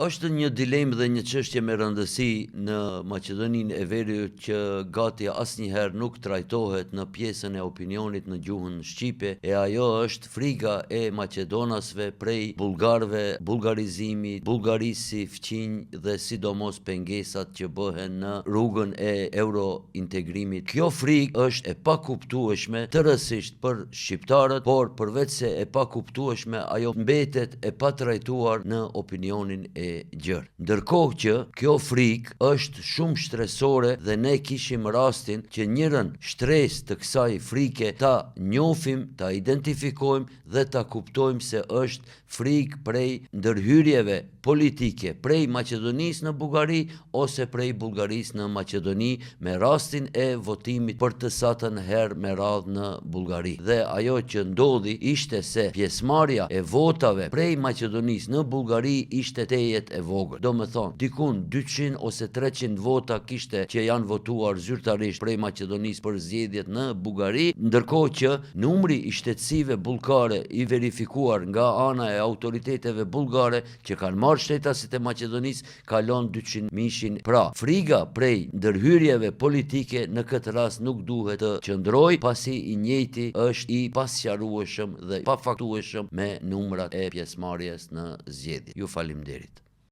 Është një dilemë dhe një çështje me rëndësi në Maqedoninë e Veriut që gati asnjëherë nuk trajtohet në pjesën e opinionit në gjuhën shqipe, e ajo është frika e maqedonasve prej bullgarëve, bullgarizimit, bullgarisi, fqinj dhe sidomos pengesat që bëhen në rrugën e eurointegrimit. Kjo frikë është e pakuptueshme tërësisht për shqiptarët, por përveç se e pakuptueshme, ajo mbetet e patrajtuar në opinionin e gjerë. Ndërkohë që kjo frikë është shumë shtresore dhe ne kishim rastin që njërën shtres të kësaj frike ta njohim, ta identifikojmë dhe ta kuptojmë se është frikë prej ndërhyrjeve politike prej Maqedonisë në Bullgari ose prej Bullgarisë në Maqedoni me rastin e votimit për të satën herë me radhë në Bullgari. Dhe ajo që ndodhi ishte se pjesëmarrja e votave prej Maqedonisë në Bullgari ishte tejet e vogël. Do me thonë, dikun 200 ose 300 vota kishte që janë votuar zyrtarisht prej Maqedonisë për zgjedhjet në Bullgari, ndërkohë që numri i shtetësive bullgare i verifikuar nga ana e autoriteteve bullgare që kanë marrë shtetasit e Maqedonisë kalon 200.000. Pra, friga prej ndërhyrjeve politike në këtë rast nuk duhet të qëndroj, pasi i njëjti është i pasqarueshëm dhe pafaktueshëm me numrat e pjesëmarrjes në zgjedhje. Ju faleminderit.